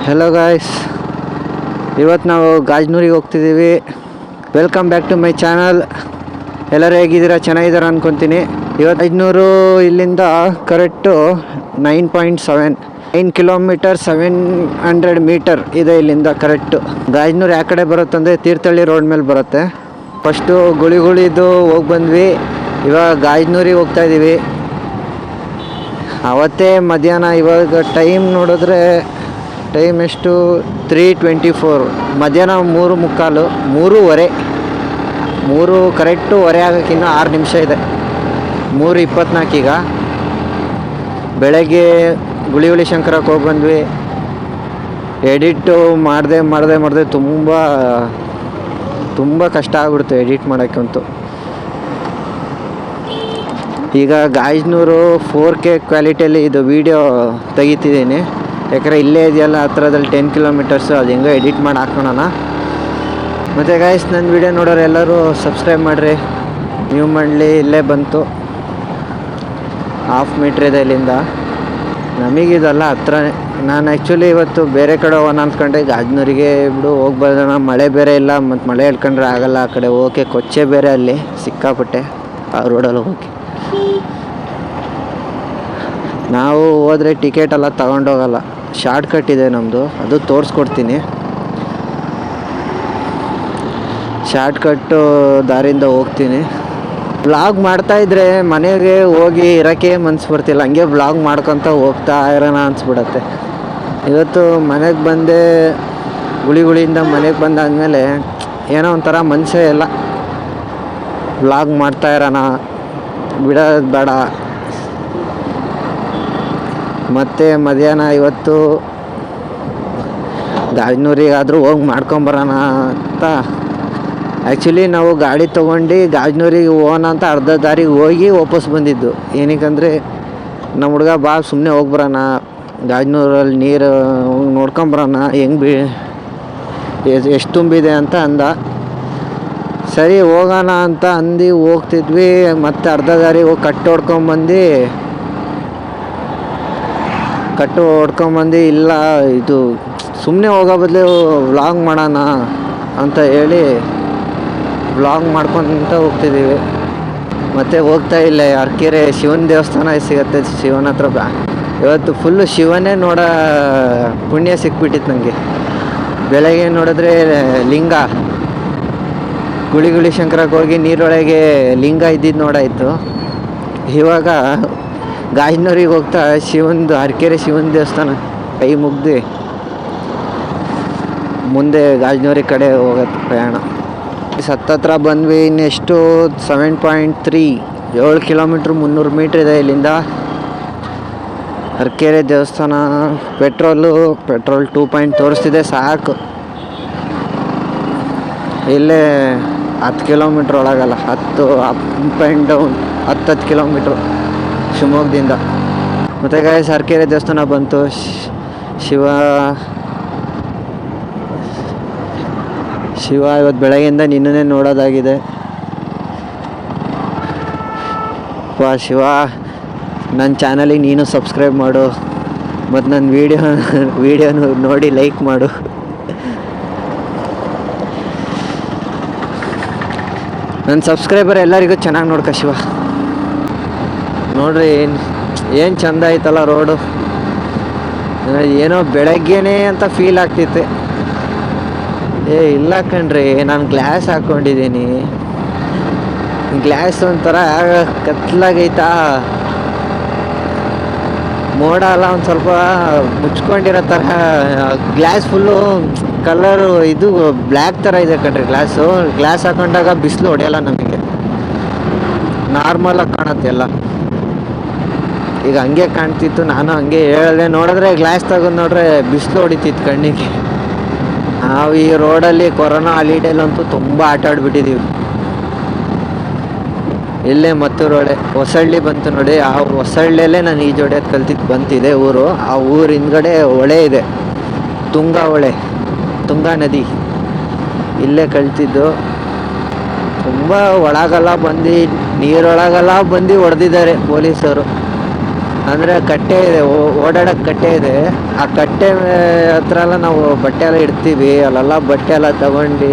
Hello guys, ಇವತ್ತು ನಾವು ಗಾಜ್ನೂರಿಗೆ ಹೋಗ್ತಿದ್ದೀವಿ. Welcome back to my channel. ಎಲ್ಲರೂ ಹೇಗಿದ್ದೀರಾ? ಚೆನ್ನಾಗಿದ್ದೀರಾ ಅಂದ್ಕೊತೀನಿ. ಇವತ್ತು ಗಾಜ್ನೂರು ಇಲ್ಲಿಂದ ಕರೆಕ್ಟು 9.9 ಕಿಲೋಮೀಟರ್ 700 ಮೀಟರ್ ಇದೆ ಇಲ್ಲಿಂದ ಕರೆಕ್ಟು. ಗಾಜ್ನೂರು ಯಾವ ಕಡೆ ಬರುತ್ತಂದರೆ ತೀರ್ಥಹಳ್ಳಿ ರೋಡ್ ಮೇಲೆ ಬರುತ್ತೆ. ಫಸ್ಟು ಗುಳಿದು ಹೋಗಿ ಬಂದ್ವಿ. ಇವಾಗ ಗಾಜ್ನೂರಿಗೆ ಹೋಗ್ತಾಯಿದ್ದೀವಿ. ಅವತ್ತೇ ಮಧ್ಯಾಹ್ನ, ಇವಾಗ ಟೈಮ್ ನೋಡಿದ್ರೆ ಟೈಮ್ ಎಷ್ಟು 3:24, ಮಧ್ಯಾಹ್ನ 3:45, 3 ಕರೆಕ್ಟು ಹೊರೆ ಆಗೋಕ್ಕೆ ಇನ್ನೂ 6 ನಿಮಿಷ ಇದೆ. 3:24 ಈಗ. ಬೆಳಗ್ಗೆ ಗುಳಿ ಶಂಕರಕ್ಕೆ ಹೋಗಿ ಬಂದ್ವಿ. ಎಡಿಟ್ಟು ಮಾಡಿದೆ ತುಂಬ ಕಷ್ಟ ಆಗ್ಬಿಡ್ತು ಎಡಿಟ್ ಮಾಡೋಕ್ಕಂತೂ. ಈಗ ಗಾಜ್ನೂರು 4K ಕ್ವಾಲಿಟಿಯಲ್ಲಿ ಇದು ವೀಡಿಯೋ ತೆಗಿತಿದ್ದೀನಿ. ಯಾಕಂದರೆ ಇಲ್ಲೇ ಇದೆಯಲ್ಲ ಹತ್ರದಲ್ಲಿ 10 ಕಿಲೋಮೀಟರ್ಸು, ಅದು ಹೆಂಗೋ ಎಡಿಟ್ ಮಾಡಿ ಹಾಕೋಣ. ಮತ್ತು ಗಾಯ್ಸ್, ನನ್ನ ವೀಡಿಯೋ ನೋಡೋರು ಎಲ್ಲರೂ ಸಬ್ಸ್ಕ್ರೈಬ್ ಮಾಡಿರಿ. ನ್ಯೂ ಮಾಡಲಿ ಇಲ್ಲೇ ಬಂತು. 1/2 ಮೀಟ್ರ್ ಇದೆ ಇಲ್ಲಿಂದ. ನಮಗಿದಲ್ಲ ಹತ್ರನೇ. ನಾನು ಆ್ಯಕ್ಚುಲಿ ಇವತ್ತು ಬೇರೆ ಕಡೆ ಹೋಗೋಣ ಅಂದ್ಕೊಂಡೆ. ಗಾಜ್ನೂರಿಗೆ ಬಿಡು ಹೋಗಿ ಬರೋಣ, ಮಳೆ ಬೇರೆ ಇಲ್ಲ, ಮತ್ತು ಮಳೆ ಹೇಳ್ಕೊಂಡ್ರೆ ಆಗೋಲ್ಲ. ಆ ಕಡೆ ಹೋಗೋಕ್ಕೆ ಕೊಚ್ಚೆ ಬೇರೆ ಅಲ್ಲಿ ಸಿಕ್ಕಾಪಟ್ಟೆ ಆ ರೋಡಲ್ಲಿ ಹೋಗಿ. ನಾವು ಹೋದರೆ ಟಿಕೆಟೆಲ್ಲ ತಗೊಂಡೋಗಲ್ಲ. ಶಾರ್ಟ್ ಕಟ್ ಇದೆ ನಮ್ಮದು, ಅದು ತೋರಿಸ್ಕೊಡ್ತೀನಿ. ಶಾರ್ಟ್ ಕಟ್ಟು ದಾರಿಯಿಂದ ಹೋಗ್ತೀನಿ. ವ್ಲಾಗ್ ಮಾಡ್ತಾಯಿದ್ರೆ ಮನೆಗೆ ಹೋಗಿ ಇರೋಕ್ಕೆ ಮನ್ಸು ಬರ್ತಿಲ್ಲ. ಹಂಗೆ ವ್ಲಾಗ್ ಮಾಡ್ಕೊತ ಹೋಗ್ತಾ ಇರೋಣ ಅನಿಸ್ಬಿಡತ್ತೆ. ಇವತ್ತು ಮನೆಗೆ ಬಂದೆ, ಗುಳಿಯಿಂದ ಮನೆಗೆ ಬಂದಾದಮೇಲೆ ಏನೋ ಒಂಥರ ಮನಸ್ಸೇ ಇಲ್ಲ. ವ್ಲಾಗ್ ಮಾಡ್ತಾ ಇರೋಣ, ಬಿಡೋದು ಬೇಡ. ಮತ್ತು ಮಧ್ಯಾಹ್ನ ಇವತ್ತು ಗಾಜ್ನೂರಿಗಾದರೂ ಹೋಗಿ ಮಾಡ್ಕೊಂಬರೋಣ ಅಂತ. ಆ್ಯಕ್ಚುಲಿ ನಾವು ಗಾಡಿ ತೊಗೊಂಡು ಗಾಜ್ನೂರಿಗೆ ಹೋಗೋಣ ಅಂತ ಅರ್ಧ ದಾರಿಗೆ ಹೋಗಿ ವಾಪಸ್ ಬಂದಿದ್ದು. ಏನಕ್ಕಂದರೆ ನಮ್ಮ ಹುಡುಗ ಬಾ ಸುಮ್ಮನೆ ಹೋಗ್ಬರೋಣ, ಗಾಜ್ನೂರಲ್ಲಿ ನೀರು ನೋಡ್ಕೊಂಬರೋಣ, ಎಷ್ಟು ತುಂಬಿದೆ ಅಂತ ಅಂದ. ಸರಿ ಹೋಗೋಣ ಅಂತ ಅಂದು ಹೋಗ್ತಿದ್ವಿ. ಮತ್ತು ಅರ್ಧ ದಾರಿಗೆ ಹೋಗಿ ಕಟ್ಟು ಹೊಡ್ಕೊಂಬಂದು ಇಲ್ಲ, ಇದು ಸುಮ್ಮನೆ ಹೋಗೋ ಬದಲು ವ್ಲಾಗ್ ಮಾಡೋಣ ಅಂತ ಹೇಳಿ ವ್ಲಾಗ್ ಮಾಡ್ಕೊತ ಹೋಗ್ತಿದ್ದೀವಿ. ಮತ್ತು ಹೋಗ್ತಾ ಇಲ್ಲ, ಅರ್ಕೆರೆ ಶಿವನ ದೇವಸ್ಥಾನ ಸಿಗುತ್ತೆ. ಶಿವನ ಹತ್ರ ಇವತ್ತು ಫುಲ್ಲು ಶಿವನೇ ನೋಡೋ ಪುಣ್ಯ ಸಿಕ್ಬಿಟ್ಟಿತ್ತು ನನಗೆ. ಬೆಳಗ್ಗೆ ನೋಡಿದ್ರೆ ಲಿಂಗ, ಗುಳಿ ಶಂಕರಕ್ಕೆ ಹೋಗಿ ನೀರೊಳಗೆ ಲಿಂಗ ಇದ್ದಿದ್ದು ನೋಡಾಯಿತು. ಇವಾಗ ಗಾಜ್ನೂರಿಗೆ ಹೋಗ್ತಾ ಅರ್ಕೆರೆ ಶಿವನ ದೇವಸ್ಥಾನ ಕೈ ಮುಗ್ದು ಮುಂದೆ ಗಾಜ್ನೂರಿಗೆ ಕಡೆ ಹೋಗೋದು ಪ್ರಯಾಣ. ಹತ್ತತ್ರ ಬಂದ್ವಿ. ಇನ್ನೆಷ್ಟು 7.3, 7 ಕಿಲೋಮೀಟ್ರ್ 300 ಮೀಟ್ರ್ ಇದೆ ಇಲ್ಲಿಂದ ಅರ್ಕೆರೆ ದೇವಸ್ಥಾನ. ಪೆಟ್ರೋಲ್ 2 ತೋರಿಸ್ತಿದೆ, ಸಾಕು. ಇಲ್ಲೇ 10 ಕಿಲೋಮೀಟ್ರ್ ಒಳಗಲ್ಲ, 10 ಅಪ್ ಆ್ಯಂಡ್ ಡೌನ್ 10 ಕಿಲೋಮೀಟ್ರು ಶಿವಮೊಗ್ಗದಿಂದ. ಮತ್ತು ಗಾಯ್ಸ್, ಅರ್ಕೆರೆ ದೇವಸ್ಥಾನ ಬಂತು. ಶಿವ ಇವತ್ತು ಬೆಳಗ್ಗೆಯಿಂದ ನಿನ್ನೆ ನೋಡೋದಾಗಿದೆ. ಶಿವ, ನನ್ನ ಚಾನಲಿಗೆ ನೀನು ಸಬ್ಸ್ಕ್ರೈಬ್ ಮಾಡು, ಮತ್ತು ನನ್ನ ವೀಡಿಯೋನು ನೋಡಿ ಲೈಕ್ ಮಾಡು. ನನ್ನ ಸಬ್ಸ್ಕ್ರೈಬರ್ ಎಲ್ಲರಿಗೂ ಚೆನ್ನಾಗಿ ನೋಡ್ಕ ಶಿವ. ನೋಡ್ರಿ ಏನು ಚೆಂದ ಆಯ್ತಲ್ಲ ರೋಡು. ಏನೋ ಬೆಳಗ್ಗೆನೇ ಅಂತ ಫೀಲ್ ಆಗ್ತಿತ್ತು. ಇಲ್ಲ ಕಣ್ರಿ, ನಾನು ಗ್ಲಾಸ್ ಹಾಕ್ಕೊಂಡಿದ್ದೀನಿ. ಗ್ಲಾಸ್ ಒಂಥರ ಕತ್ಲಾಗೈತಾ, ಮೋಡ ಎಲ್ಲ ಒಂದು ಸ್ವಲ್ಪ ಮುಚ್ಕೊಂಡಿರೋ ಥರ. ಗ್ಲಾಸ್ ಫುಲ್ಲು ಕಲರು ಇದು ಬ್ಲ್ಯಾಕ್ ಥರ ಇದೆ ಕಣ್ರಿ ಗ್ಲಾಸ್ ಹಾಕೊಂಡಾಗ ಬಿಸಿಲು ಹೊಡೆಯಲ್ಲ ನಮಗೆ, ನಾರ್ಮಲಾಗಿ ಕಾಣುತ್ತೆ ಎಲ್ಲ. ಈಗ ಹಂಗೆ ಕಾಣ್ತಿತ್ತು, ನಾನು ಹಂಗೆ ಹೇಳಿದೆ. ನೋಡಿದ್ರೆ ಗ್ಲಾಸ್ ತೆಗೆದು ನೋಡ್ರೆ ಬಿಸಿಲು ಹೊಡಿತಿತ್ತು ಕಣ್ಣಿಗೆ. ನಾವು ಈ ರೋಡಲ್ಲಿ ಕೊರೋನಾ ಹಾಲಿಡೇಲಂತೂ ತುಂಬ ಆಟ ಆಡ್ಬಿಟ್ಟಿದ್ದೀವಿ. ಇಲ್ಲೇ ಮತ್ತೂರೊಳೆ ಹೊಸಳ್ಳಿ ಬಂತು ನೋಡಿ. ಆ ಹೊಸಳ್ಳಿಯಲ್ಲೇ ನಾನು ಈಜೊಡೆಯೋದು ಕಲ್ತಿದ್ದು ಬಂತಿದೆ ಊರು. ಆ ಊರ ಹಿಂದ್ಗಡೆ ಹೊಳೆ ಇದೆ, ತುಂಗಾ ನದಿ. ಇಲ್ಲೇ ಕಲ್ತಿದ್ದು. ತುಂಬ ಒಳಗೆಲ್ಲ ಬಂದು ನೀರೊಳಗೆಲ್ಲ ಬಂದು ಹೊಡೆದಿದ್ದಾರೆ ಪೊಲೀಸರು. ಅಂದರೆ ಕಟ್ಟೆ ಇದೆ, ಓಡಾಡೋಕ್ಕೆ ಕಟ್ಟೆ ಇದೆ. ಆ ಕಟ್ಟೆ ಹತ್ರ ಎಲ್ಲ ನಾವು ಬಟ್ಟೆ ಎಲ್ಲ ಇಡ್ತೀವಿ, ಅಲ್ಲೆಲ್ಲ ಬಟ್ಟೆ ಎಲ್ಲ ತಗೊಂಡು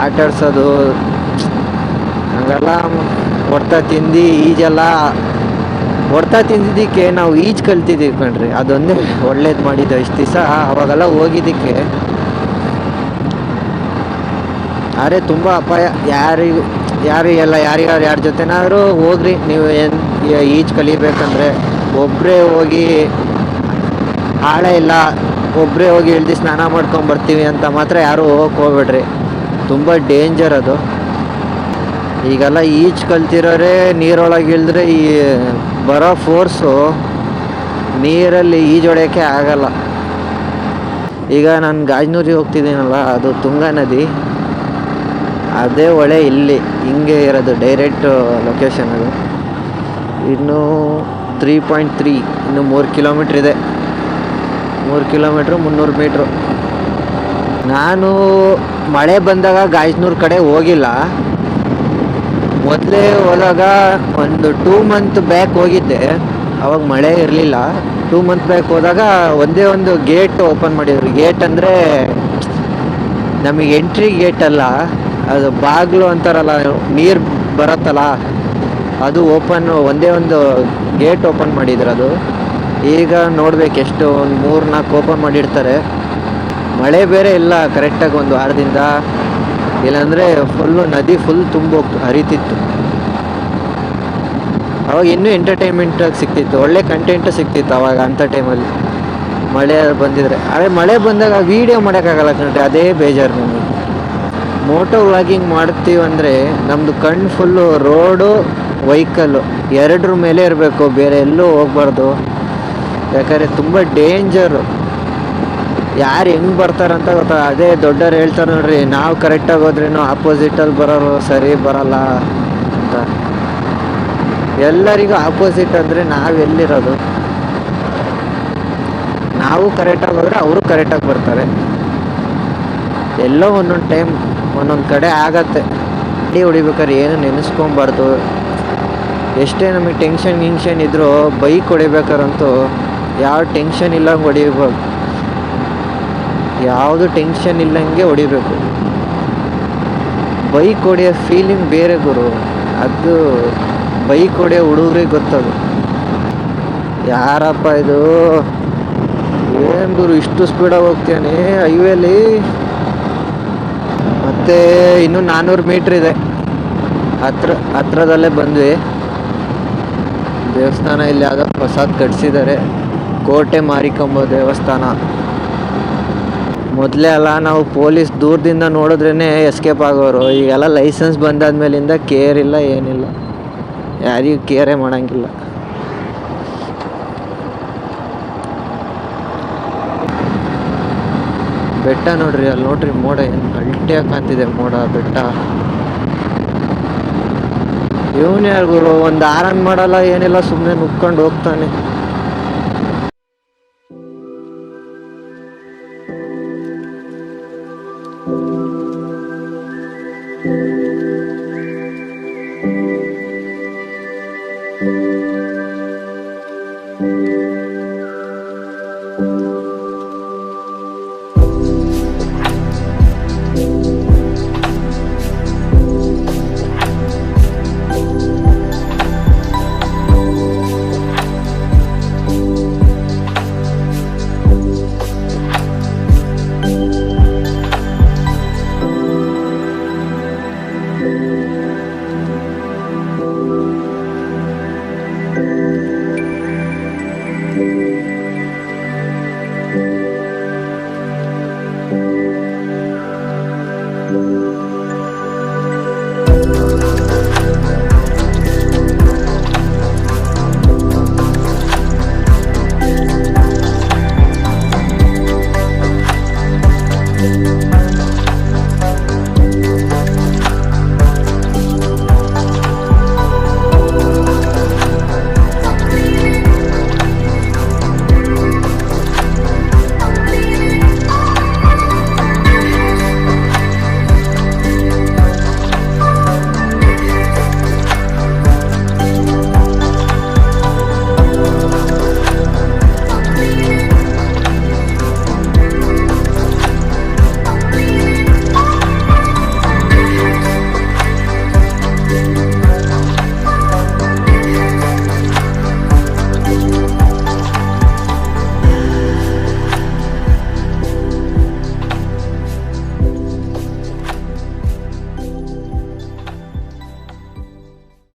ಆಟಾಡ್ಸೋದು, ಹಂಗೆಲ್ಲ ಹೊಡ್ತಾ ತಿಂದು ಈಜೆಲ್ಲ ಹೊಡ್ತಾ ತಿಂದಿದ್ದಕ್ಕೆ ನಾವು ಈಜು ಕಲ್ತಿದ್ದೀವಿ ಕಣ್ರಿ. ಅದೊಂದೇ ಒಳ್ಳೇದು ಮಾಡಿದ್ದು ಇಷ್ಟು ದಿವಸ ಅವಾಗೆಲ್ಲ ಹೋಗಿದ್ದಕ್ಕೆ. ಆದರೆ ತುಂಬ ಅಪಾಯ. ಯಾರ ಜೊತೆನಾದರೂ ಹೋಗ್ರಿ ನೀವು, ಈಜು ಕಲಿಬೇಕಂದ್ರೆ ಒಬ್ಬರೇ ಹೋಗಿ, ಆಳ ಇಲ್ಲ, ಒಬ್ಬರೇ ಹೋಗಿ ಇಳ್ದು ಸ್ನಾನ ಮಾಡ್ಕೊಂಬರ್ತೀವಿ ಅಂತ ಮಾತ್ರ ಯಾರೂ ಹೋಗಕ್ಕೆ ಹೋಗ್ಬೇಡ್ರಿ. ತುಂಬ ಡೇಂಜರ್ ಅದು. ಈಗೆಲ್ಲ ಈಜು ಕಲ್ತಿರೋರೇ ನೀರೊಳಗೆ ಇಳಿದ್ರೆ ಈ ಬರೋ ಫೋರ್ಸು ನೀರಲ್ಲಿ ಈಜೊಡೆಯೋಕ್ಕೆ ಆಗಲ್ಲ. ಈಗ ನಾನು ಗಾಜನೂರಿಗೆ ಹೋಗ್ತಿದ್ದೀನಲ್ಲ, ಅದು ತುಂಗಾ ನದಿ, ಅದೇ ಹೊಳೆ ಇಲ್ಲಿ ಹಿಂಗೆ ಇರೋದು, ಡೈರೆಕ್ಟ್ ಲೊಕೇಶನ್ ಅದು. ಇನ್ನು 3.3, ಇನ್ನು 3 ಕಿಲೋಮೀಟ್ರ್ ಇದೆ. 3 ಕಿಲೋಮೀಟ್ರು 300 ಮೀಟ್ರು. ನಾನು ಮಳೆ ಬಂದಾಗ ಗಾಜನೂರು ಕಡೆ ಹೋಗಿಲ್ಲ. ಮೊದಲೇ ಹೋದಾಗ ಒಂದು 2 ಮಂತ್ ಬ್ಯಾಕ್ ಹೋಗಿದ್ದೆ, ಅವಾಗ ಮಳೆ ಇರಲಿಲ್ಲ. 2 ಮಂತ್ ಬ್ಯಾಕ್ ಹೋದಾಗ ಒಂದೇ ಒಂದು ಗೇಟ್ ಓಪನ್ ಮಾಡಿದ್ರು. ಗೇಟ್ ಅಂದರೆ ನಮಗೆ ಎಂಟ್ರಿ ಗೇಟ್ ಅಲ್ಲ, ಅದು ಬಾಗಿಲು ಅಂತಾರಲ್ಲ, ನೀರು ಬರುತ್ತಲ್ಲ ಅದು ಒಂದೇ ಒಂದು ಗೇಟ್ ಓಪನ್ ಮಾಡಿದ್ರು. ಅದು ಈಗ ನೋಡ್ಬೇಕು, ಎಷ್ಟು ಒಂದು 3-4 ಓಪನ್ ಮಾಡಿರ್ತಾರೆ. ಮಳೆ ಬೇರೆ ಇಲ್ಲ ಕರೆಕ್ಟಾಗಿ ಒಂದು ವಾರದಿಂದ, ಇಲ್ಲಾಂದರೆ ಫುಲ್ಲು ನದಿ ಫುಲ್ ಹರಿತಿತ್ತು. ಅವಾಗ ಇನ್ನೂ ಎಂಟರ್ಟೈನ್ಮೆಂಟಾಗಿ ಸಿಗ್ತಿತ್ತು, ಒಳ್ಳೆ ಕಂಟೆಂಟು ಸಿಗ್ತಿತ್ತು ಅವಾಗ ಅಂಥ ಟೈಮಲ್ಲಿ ಮಳೆ ಬಂದಿದ್ರೆ. ಆದರೆ ಮಳೆ ಬಂದಾಗ ವೀಡಿಯೋ ಮಾಡೋಕ್ಕಾಗಲ್ಲ ಕಣ್ರಿ, ಅದೇ ಬೇಜಾರು ನಮಗೆ. ಮೋಟೋ ವ್ಲಾಗಿಂಗ್ ಮಾಡ್ತೀವಂದರೆ ನಮ್ಮದು ಕಣ್ಣು ಫುಲ್ಲು ರೋಡು, ವೆಹಿಕಲ್ಲು ಎರಡರ ಮೇಲೆ ಇರಬೇಕು, ಬೇರೆ ಎಲ್ಲೂ ಹೋಗ್ಬಾರ್ದು. ಯಾಕಂದರೆ ತುಂಬ ಡೇಂಜರು, ಯಾರು ಹೆಂಗೆ ಬರ್ತಾರಂತ ಗೊತ್ತಾಗ. ಅದೇ ದೊಡ್ಡವ್ರು ಹೇಳ್ತಾರೆ ನೋಡ್ರಿ, ನಾವು ಕರೆಕ್ಟಾಗಿ ಹೋದ್ರೇನು ಆಪೋಸಿಟಲ್ಲಿ ಬರೋರು ಸರಿ ಬರಲ್ಲ ಅಂತ. ಎಲ್ಲರಿಗೂ ಆಪೋಸಿಟ್ ಅಂದರೆ ನಾವೆಲ್ಲಿರೋದು? ನಾವು ಕರೆಕ್ಟಾಗಿ ಹೋದರೆ ಅವರು ಕರೆಕ್ಟಾಗಿ ಬರ್ತಾರೆ. ಎಲ್ಲೋ ಒಂದೊಂದು ಟೈಮ್ ಒಂದೊಂದು ಕಡೆ ಆಗತ್ತೆ. ಗಾಡಿ ಹೊಡಿಬೇಕಾದ್ರೆ ಏನು ನೆನೆಸ್ಕೊಬಾರ್ದು. ಎಷ್ಟೇ ನಮಗೆ ಟೆನ್ಷನ್ ಇದ್ದರೂ ಬೈಕ್ ಹೊಡಿಬೇಕಾರಂತೂ ಯಾವ ಟೆನ್ಷನ್ ಇಲ್ಲಂಗೆ ಹೊಡಿಬೇಕು, ಯಾವುದು ಟೆನ್ಷನ್ ಇಲ್ಲಂಗೆ ಹೊಡಿಬೇಕು. ಬೈಕ್ ಹೊಡೆಯೋ ಫೀಲಿಂಗ್ ಬೇರೆ ಗುರು, ಅದು ಬೈಕ್ ಹೊಡೆಯೋ ಹುಡುಗರಿಗೆ ಗೊತ್ತದು. ಯಾರಪ್ಪ ಇದು, ಏನು ಗುರು ಇಷ್ಟು ಸ್ಪೀಡಾಗಿ ಹೋಗ್ತಾನೆ ಹೈವೇಲಿ. ಮತ್ತು ಇನ್ನೂ 400 ಮೀಟ್ರ್ ಇದೆ, ಹತ್ರದಲ್ಲೇ ಬಂದ್ವಿ. ದೇವಸ್ಥಾನ ಇಲ್ಲಿ ಯಾವುದೋ ಹೊಸದು ಕಟ್ಸಿದ್ದಾರೆ, ಕೋಟೆ ಮಾರಿಕಂಬ ದೇವಸ್ಥಾನ. ಮೊದಲೇ ಅಲ್ಲ ನಾವು ಪೊಲೀಸ್ ದೂರದಿಂದ ನೋಡಿದ್ರೇ ಎಸ್ಕೇಪ್ ಆಗೋರು. ಈಗೆಲ್ಲ ಲೈಸೆನ್ಸ್ ಬಂದಾದ್ಮೇಲಿಂದ ಕೇರ್ ಇಲ್ಲ, ಏನಿಲ್ಲ, ಯಾರಿಗೂ ಕೇರೇ ಮಾಡೋಂಗಿಲ್ಲ. ಬೆಟ್ಟ ನೋಡ್ರಿ, ಅಲ್ಲಿ ನೋಡ್ರಿ ಮೋಡ ಏನು ಅಲ್ಟಿಯಾಗಿ ಕಾಣ್ತಿದೆ, ಮೋಡ ಬೆಟ್ಟ. ಇವನು ಯಾರು ಗುರು, ಒಂದು ಆರನ್ ಮಾಡಲ್ಲ ಏನಿಲ್ಲ, ಸುಮ್ಮನೆ ನುಗ್ಕೊಂಡು ಹೋಗ್ತಾನೆ.